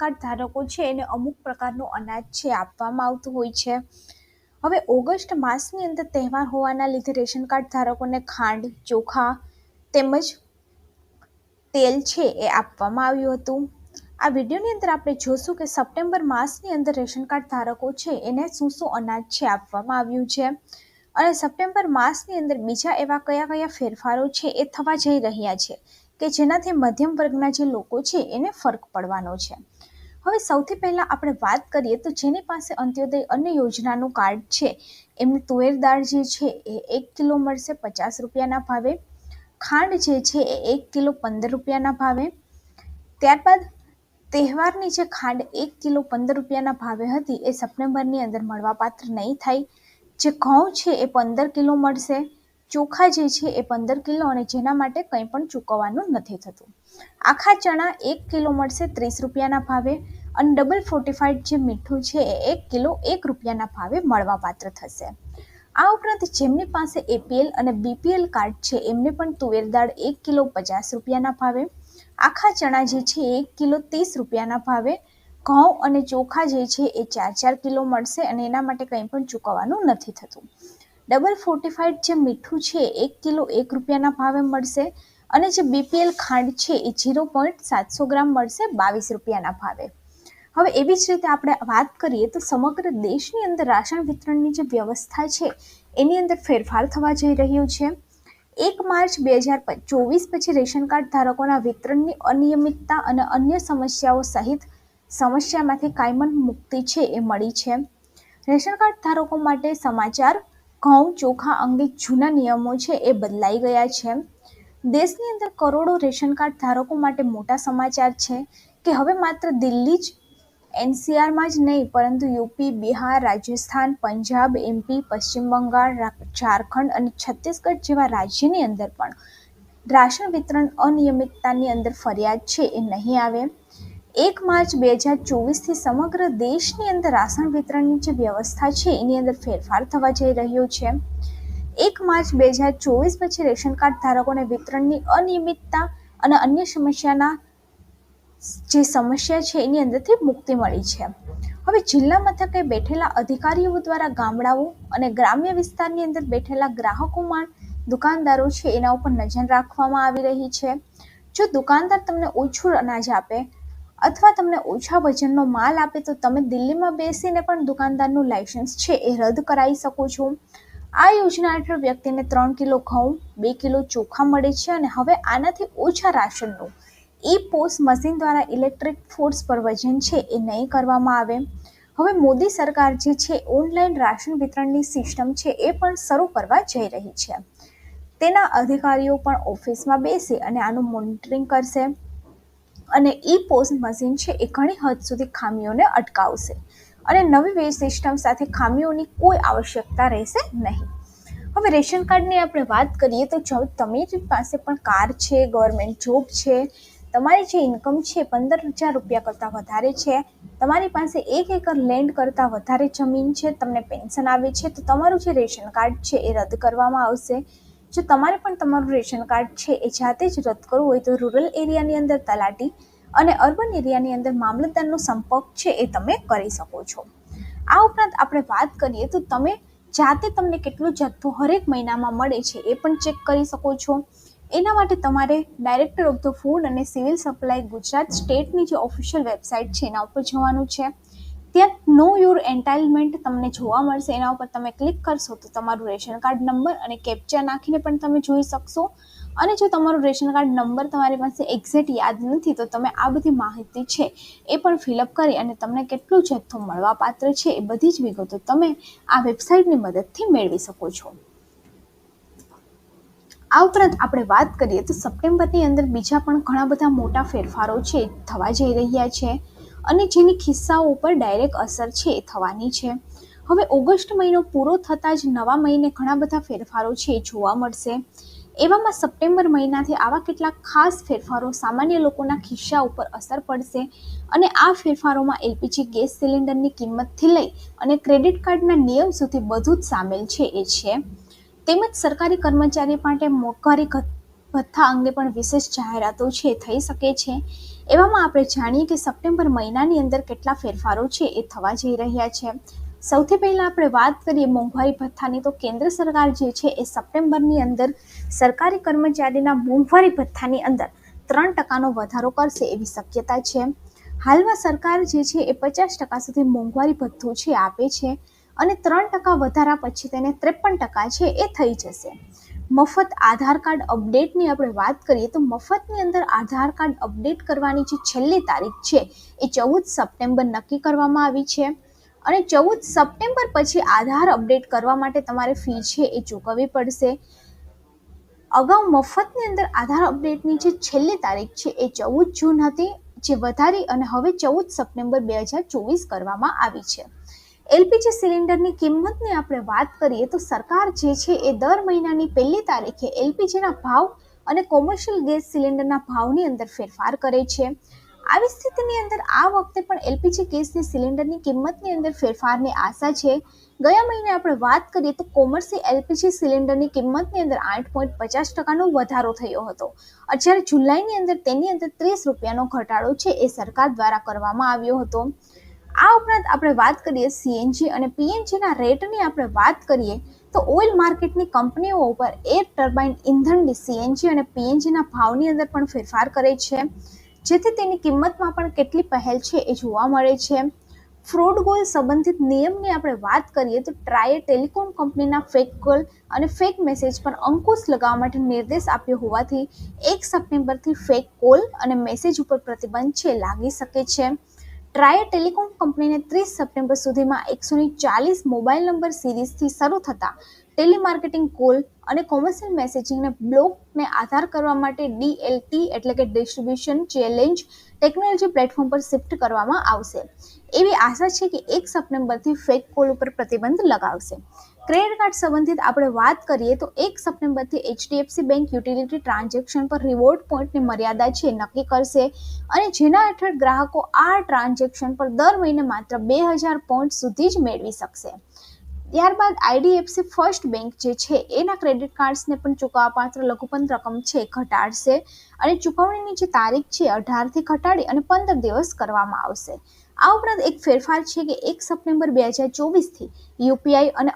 Card ધારકો છે એને અમુક પ્રકારનું અનાજ છે આપવામાં આવતું હોય છે. હવે ઓગસ્ટ માસની અંદર તહેવાર હોવાના લીધે રેશન કાર્ડ ધારકોને ખાંડ, ચોખા તેમજ તેલ છે એ આપવામાં આવ્યું હતું. આ વિડીયોની અંદર આપણે જોશું કે સપ્ટેમ્બર માસની અંદર રેશન કાર્ડ ધારકો છે એને શું શું અનાજ છે આપવામાં આવ્યું છે અને સપ્ટેમ્બર માસની અંદર બીજા એવા કયા કયા ફેરફારો છે એ થવા જઈ રહ્યા છે કે જેનાથી મધ્યમ વર્ગના જે લોકો છે એને ફરક પડવાનો છે. હવે સૌથી પહેલાં આપણે વાત કરીએ તો જેની પાસે અંત્યોદય અન્ન યોજનાનું કાર્ડ છે એમને તુવેર દાળ જે છે એ 1 કિલો મળશે 50 રૂપિયાના ભાવે. ખાંડ જે છે એ 1 કિલો 15 રૂપિયાના ભાવે. ત્યારબાદ તહેવારની જે ખાંડ 1 કિલો 15 રૂપિયાના ભાવે હતી એ સપ્ટેમ્બરની અંદર મળવાપાત્ર નહીં થાય. જે ઘઉં છે એ 15 કિલો મળશે. ચોખા જે છે એ 15 કિલો અને જેના માટે કંઈ પણ ચૂકવવાનું નથી થતું. આખા ચણા 1 કિલો મળશે 30 રૂપિયાના ભાવે અને ડબલ ફોર્ટિફાઈડ જે મીઠું છે એ 1 કિલો 1 રૂપિયાના ભાવે મળવાપાત્ર થશે. આ ઉપરાંત જેમની પાસે એપીએલ અને બીપીએલ કાર્ડ છે એમને પણ તુવેર દાળ 1 કિલો 50 રૂપિયાના ભાવે, આખા ચણા જે છે 1 કિલો 30 રૂપિયાના ભાવે, ઘઉં અને ચોખા જે છે એ 4 કિલો મળશે અને એના માટે કંઈ પણ ચૂકવવાનું નથી થતું. ડબલ ફોર્ટિફાઈડ જે મીઠું છે 1 કિલો 1 રૂપિયાના ભાવે મળશે અને જે બીપીએલ ખાંડ છે એ 0.700 ગ્રામ મળશે 22 રૂપિયાના ભાવે. હવે એવી જ રીતે આપણે વાત કરીએ તો સમગ્ર દેશની અંદર રાશન વિતરણની જે વ્યવસ્થા છે એની અંદર ફેરફાર થવા જઈ રહ્યો છે. 1 માર્ચ 2024 પછી રેશન કાર્ડ ધારકોના વિતરણની અનિયમિતતા અને અન્ય સમસ્યાઓ સહિત સમસ્યામાંથી કાયમી મુક્તિ છે એ મળી છે. રેશન કાર્ડ ધારકો માટે સમાચાર ઘઉં ચોખા અંગે જૂના નિયમો છે એ બદલાઈ ગયા છે. દેશની અંદર કરોડો રેશન કાર્ડ ધારકો માટે મોટા સમાચાર છે કે હવે માત્ર દિલ્હી જ એનસીઆરમાં જ નહીં પરંતુ યુપી, બિહાર, રાજસ્થાન, પંજાબ, એમપી, પશ્ચિમ બંગાળ, ઝારખંડ અને છત્તીસગઢ જેવા રાજ્યની અંદર પણ રાશન વિતરણ અનિયમિતતાની અંદર ફરિયાદ છે એ નહીં આવે. 1 માર્ચ 2024થી સમગ્ર દેશની અંદર રાશન વિતરણની જે વ્યવસ્થા છે એની અંદર ફેરફાર થવા જઈ રહ્યો છે. 1 માર્ચ 2024 પછી રેશન કાર્ડ ધારકોને વિતરણની અનિયમિતતા અને અન્ય સમસ્યાના જે સમસ્યા છે એની અંદરથી મુક્તિ મળી છે. હવે જિલ્લા મથકે બેઠેલા અધિકારીઓ દ્વારા ગામડાઓ અને ગ્રામ્ય વિસ્તારની અંદર બેઠેલા ગ્રાહકોમાં દુકાનદારો છે એના ઉપર નજર રાખવામાં આવી રહી છે. જો દુકાનદાર તમને ઓછું અનાજ આપે અથવા તમને ઓછા વજનનો માલ આપે તો તમે દિલ્હીમાં બેસીને પણ દુકાનદારનું લાયસન્સ છે એ રદ કરાવી શકો છો. આ યોજના હેઠળ વ્યક્તિને 3 કિલો ઘઉં 2 કિલો ચોખા મળે છે અને હવે આનાથી ઓછા રાશનનું પોસ મશીન દ્વારા ઇલેક્ટ્રિક ફોર્સ પર વજન છે એ નહીં કરવામાં આવે. હવે મોદી સરકાર જે છે ઓનલાઈન રાશન વિતરણની સિસ્ટમ છે એ પણ શરૂ કરવા જઈ રહી છે. તેના અધિકારીઓ પણ ઓફિસમાં બેસી અને આનું મોનિટરિંગ કરશે અને પોસ મશીન છે એ ઘણી હદ સુધી ખામીઓને અટકાવશે અને નવી સિસ્ટમ સાથે ખામીઓની કોઈ આવશ્યકતા રહેશે નહીં. હવે રેશન કાર્ડની આપણે વાત કરીએ તો જો તમારી પાસે પણ કાર છે, ગવર્મેન્ટ જોબ છે, તમારી જે ઇન્કમ છે 15,000 રૂપિયા કરતાં વધારે છે, તમારી પાસે 1 એકર લેન્ડ કરતાં વધારે જમીન છે, તમને પેન્શન આવે છે તો તમારું જે રેશન કાર્ડ છે એ રદ કરવામાં આવશે. જો તમારે પણ તમારું રેશન કાર્ડ છે એ જાતે જ રદ કરવું હોય તો રૂરલ એરિયાની અંદર તલાટી અને અર્બન એરિયાની અંદર મામલતદારનો સંપર્ક છે એ તમે કરી શકો છો. આ ઉપરાંત આપણે વાત કરીએ તો તમે જાતે તમને કેટલો જથ્થો હરેક મહિનામાં મળે છે એ પણ ચેક કરી શકો છો. એના માટે તમારે ડાયરેક્ટર ઓફ ધ ફૂડ અને સિવિલ સપ્લાય ગુજરાત સ્ટેટની જે ઓફિશિયલ વેબસાઇટ છે એના ઉપર જવાનું છે. ત્યાં નો યોર એન્ટાઇટલમેન્ટ તમને જોવા મળશે. એના ઉપર તમે ક્લિક કરશો તો તમારું રેશન કાર્ડ નંબર અને કેપ્ચા નાખીને પણ તમે જોઈ શકશો. અને જો તમારું રેશન કાર્ડ નંબર તમારી પાસે એક્ઝેક્ટ યાદ નથી તો તમે આ બધી માહિતી છે એ પણ ફિલઅપ કરી અને તમને કેટલો જથ્થો મળવાપાત્ર છે એ બધી જ વિગતો તમે આ વેબસાઇટની મદદથી મેળવી શકો છો. આ ઉપરાંત આપણે વાત કરીએ તો સપ્ટેમ્બરની અંદર બીજા પણ ઘણા બધા મોટા ફેરફારો છે થવા જઈ રહ્યા છે અને જેની ખિસ્સાઓ ઉપર ડાયરેક્ટ અસર છે એ થવાની છે. હવે ઓગસ્ટ મહિનો પૂરો થતાં જ નવા મહિને ઘણા બધા ફેરફારો છે એ જોવા મળશે. એવામાં સપ્ટેમ્બર મહિનાથી આવા કેટલાક ખાસ ફેરફારો સામાન્ય લોકોના ખિસ્સા ઉપર અસર પડશે અને આ ફેરફારોમાં એલપીજી ગેસ સિલિન્ડરની કિંમતથી લઈ અને ક્રેડિટ કાર્ડના નિયમ સુધી બધું જ સામેલ છે એ છે. તેમજ સરકારી કર્મચારી માટે મોંઘવારી ભથ્થા અંગે પણ વિશેષ જાહેરાતો છે થઈ શકે છે. એવામાં આપણે જાણીએ કે સપ્ટેમ્બર મહિનાની અંદર કેટલા ફેરફારો છે એ થવા જઈ રહ્યા છે. સૌથી પહેલા આપણે વાત કરીએ મોંઘવારી ભથ્થાની, તો કેન્દ્ર સરકાર જે છે એ સપ્ટેમ્બરની અંદર સરકારી કર્મચારીના મોંઘવારી ભથ્થાની અંદર 3% વધારો કરશે એવી શક્યતા છે. હાલમાં સરકાર જે છે એ 50% સુધી મોંઘવારી ભથ્થું છે આપે છે અને 3% વધારા પછી તેને 53% છે એ થઈ જશે. મફત આધાર કાર્ડ અપડેટની આપણે વાત કરીએ તો મફતની અંદર આધાર કાર્ડ અપડેટ કરવાની જે છેલ્લી તારીખ છે એ 14 સપ્ટેમ્બર નક્કી કરવામાં આવી છે અને 14 સપ્ટેમ્બર પછી આધાર અપડેટ કરવા માટે તમારે ફી છે એ ચૂકવવી પડશે. અગાઉ મફતની અંદર આધાર અપડેટની જે છેલ્લી તારીખ છે એ 14 જૂન હતી, જે વધારી અને હવે 14 સપ્ટેમ્બર 2024 કરવામાં આવી છે. એલપીજી સિલિન્ડરની કિંમતની આપણે વાત કરીએ તો સરકાર જે છે એ દર મહિનાની 1લી તારીખે એલપીજીના ભાવ અને કોમર્શિયલ ગેસ સિલિન્ડરના ભાવની અંદર ફેરફાર કરે છે. આવી સ્થિતિની અંદર આ વખતે પણ એલપીજી ગેસની સિલિન્ડરની કિંમતની અંદર ફેરફારની આશા છે. ગયા મહિને આપણે વાત કરીએ તો કોમર્શિયલ એલપીજી સિલિન્ડરની કિંમતની અંદર 8.50%નો વધારો થયો હતો. જ્યારે જુલાઈની અંદર તેની અંદર 30 રૂપિયાનો ઘટાડો છે એ સરકાર દ્વારા કરવામાં આવ્યો હતો. આ ઉપરાંત આપણે વાત કરીએ સીએનજી અને પીએનજીના રેટની આપણે વાત કરીએ તો ઓઇલ માર્કેટની કંપનીઓ ઉપર એર ટર્બાઇન ઇંધણની સીએનજી અને પીએનજીના ભાવની અંદર પણ ફેરફાર કરે છે, જેથી તેની કિંમતમાં પણ કેટલી પહેલ છે એ જોવા મળે છે. ફ્રોડ કોલ સંબંધિત નિયમની આપણે વાત કરીએ તો ટ્રાઈએ ટેલિકોમ કંપનીના ફેક કોલ અને ફેક મેસેજ પર અંકુશ લગાવવા માટે નિર્દેશ આપ્યો હોવાથી 1 સપ્ટેમ્બરથી ફેક કોલ અને મેસેજ ઉપર પ્રતિબંધ છે લાગી શકે છે. ટ્રાઈએ ટેલિકોમ કંપનીને 30 સપ્ટેમ્બર સુધીમાં 140 મોબાઈલ નંબર સિરીઝથી શરૂ થતા ટેલિમાર્કેટિંગ કોલ અને કોમર્શિયલ મેસેજિંગને બ્લોકને આધાર કરવા માટે ડીએલટી એટલે કે ડિસ્ટ્રીબ્યુશન ચેલેન્જ ટેકનોલોજી પ્લેટફોર્મ પર શિફ્ટ કરવામાં આવશે. એવી આશા છે કે 1 સપ્ટેમ્બરથી ફેક કોલ ઉપર પ્રતિબંધ લગાવશે. ક્રેડિટ કાર્ડ સંબંધિત આપણે વાત કરીએ તો 1 સપ્ટેમ્બરથી એચડીએફસી બેંક યુટિલિટી ટ્રાન્ઝેક્શન પર રિવોર્ડ પોઈન્ટની મર્યાદા છે નક્કી કરશે અને જેના હેઠળ ગ્રાહકો આ ટ્રાન્ઝેક્શન પર દર મહિને માત્ર 2000 પોઈન્ટ સુધી જ મેળવી શકશે. ત્યારબાદ આઈડીએફસી ફર્સ્ટ બેંક જે છે એના ક્રેડિટ કાર્ડ્સને પણ ચૂકવવાપાત્ર લઘુત્તમ રકમ છે ઘટાડશે અને ચૂકવણીની જે તારીખ છે 18થી ઘટાડી અને 15 દિવસ કરવામાં આવશે. આ ઉપરાંત એક ફેરફાર છે કે 1 સપ્ટેમ્બર 2024થી યુપીઆઈ અને